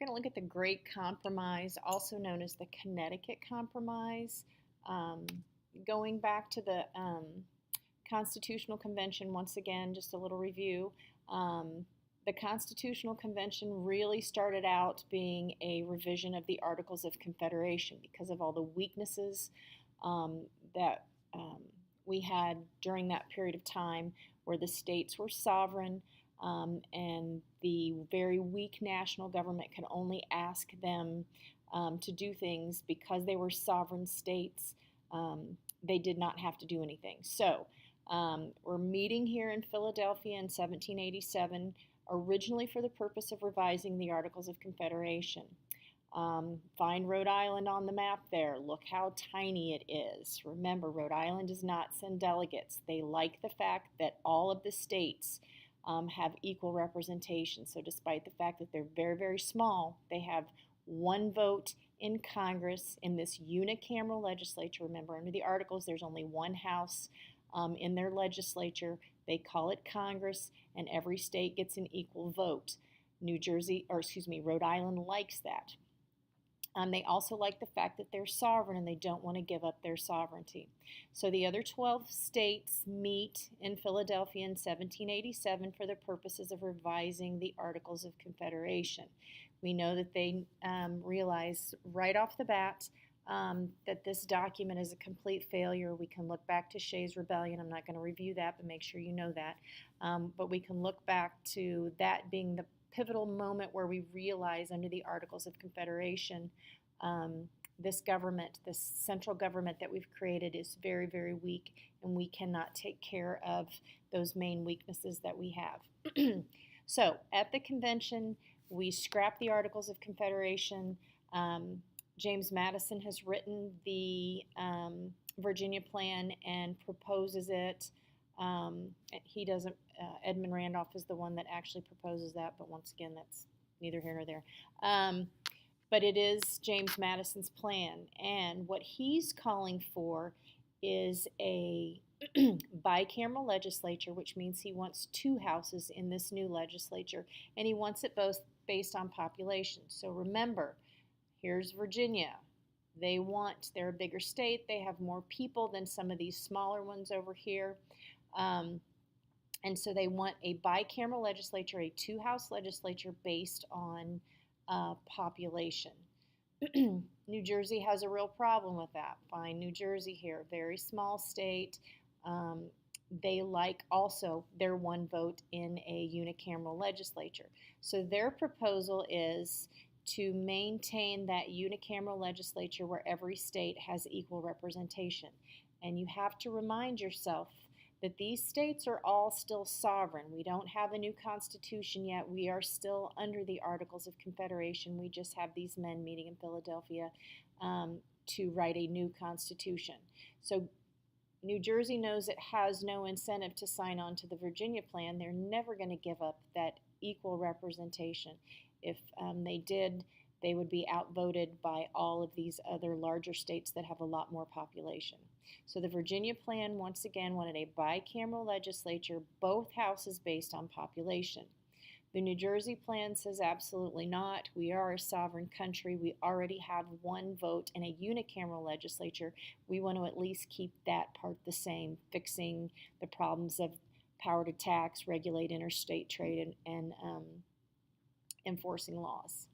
We're going to look at the Great Compromise, also known as the Connecticut Compromise. Um, Going back to the Constitutional Convention, once again, just a little review. The Constitutional Convention really started out being a revision of the Articles of Confederation because of all the weaknesses that we had during that period of time where the states were sovereign and the very weak national government could only ask them to do things because they were sovereign states. They did not have to do anything. So we're meeting here in Philadelphia in 1787, originally for the purpose of revising the Articles of Confederation. Find Rhode Island on the map there. Look how tiny it is. Remember, Rhode Island does not send delegates. They like the fact that all of the states have equal representation. So despite the fact that they're very, very small, they have one vote in Congress in this unicameral legislature. Remember, under the Articles, there's only one house in their legislature. They call it Congress, and every state gets an equal vote. Rhode Island likes that. They also like the fact that they're sovereign and they don't want to give up their sovereignty. So the other 12 states meet in Philadelphia in 1787 for the purposes of revising the Articles of Confederation. We know that they realize right off the bat that this document is a complete failure. We can look back to Shays' Rebellion. I'm not going to review that, but make sure you know that. But we can look back to that being the pivotal moment where we realize under the Articles of Confederation this government, this central government that we've created is very, very weak, and we cannot take care of those main weaknesses that we have. So at the convention, we scrap the Articles of Confederation. James Madison has written the Virginia Plan and proposes it. He doesn't, Edmund Randolph is the one that actually proposes that, but once again, that's neither here nor there. But it is James Madison's plan, and what he's calling for is a bicameral legislature, which means he wants two houses in this new legislature, and he wants it both based on population. So remember, here's Virginia. They're a bigger state. They have more people than some of these smaller ones over here. And so they want a bicameral legislature, a two-house legislature based on population. New Jersey has a real problem with that. Find New Jersey here, very small state. They like also their one vote in a unicameral legislature. So their proposal is to maintain that unicameral legislature where every state has equal representation. And you have to remind yourself that these states are all still sovereign. We don't have a new constitution yet. We are still under the Articles of Confederation. We just have these men meeting in Philadelphia to write a new constitution. So New Jersey knows it has no incentive to sign on to the Virginia Plan. They're never going to give up that equal representation. If they did, they would be outvoted by all of these other larger states that have a lot more population. So the Virginia Plan, once again, wanted a bicameral legislature, both houses based on population. The New Jersey Plan says absolutely not. We are a sovereign country. We already have one vote in a unicameral legislature. We want to at least keep that part the same, fixing the problems of power to tax, regulate interstate trade, and enforcing laws.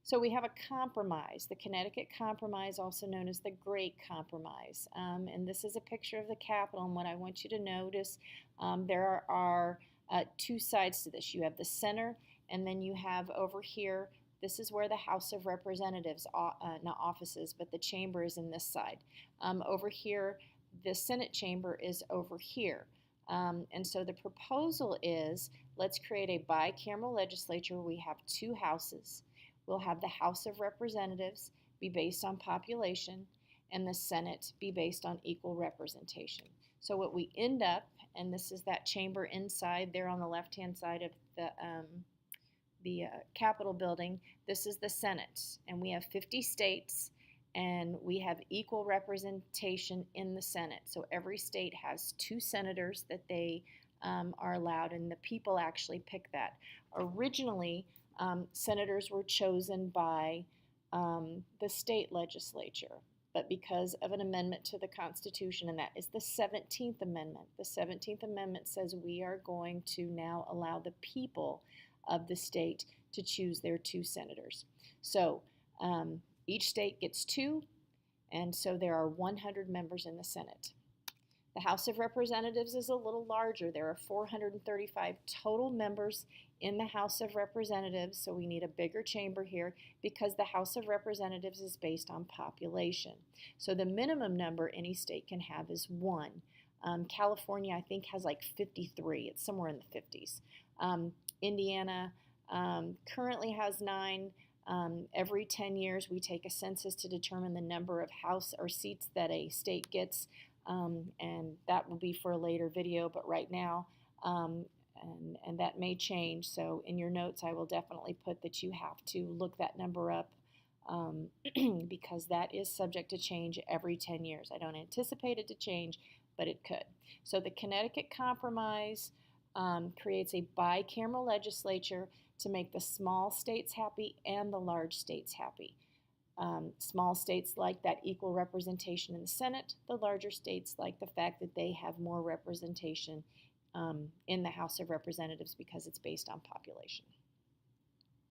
So we have a compromise, the Connecticut Compromise, also known as the Great Compromise. And this is a picture of the Capitol. And what I want you to notice, there are two sides to this. You have the center, and then you have over here, this is where the House of Representatives, not offices, but the chamber is in this side. Over here, the Senate chamber is over here. And so the proposal is, let's create a bicameral legislature where we have two houses. We'll have the House of Representatives be based on population and the Senate be based on equal representation. So what we end up, and this is that chamber inside there on the left-hand side of the Capitol building, this is the Senate. And we have 50 states, and we have equal representation in the Senate. So every state has two senators that they are allowed, and the people actually pick that. Originally, Senators were chosen by the state legislature, but because of an amendment to the Constitution, and that is the 17th Amendment. The 17th Amendment says we are going to now allow the people of the state to choose their 2 senators. So each state gets 2, and so there are 100 members in the Senate. The House of Representatives is a little larger. There are 435 total members in the House of Representatives, so we need a bigger chamber here because the House of Representatives is based on population. So the minimum number any state can have is 1. California, I think, has like 53. It's somewhere in the 50s. Indiana currently has 9. Every 10 years, we take a census to determine the number of House or seats that a state gets. And that will be for a later video, but right now, and that may change. So in your notes, I will definitely put that you have to look that number up because that is subject to change every 10 years. I don't anticipate it to change, but it could. So the Connecticut Compromise creates a bicameral legislature to make the small states happy and the large states happy. Small states like that equal representation in the Senate. The larger states like the fact that they have more representation in the House of Representatives because it's based on population.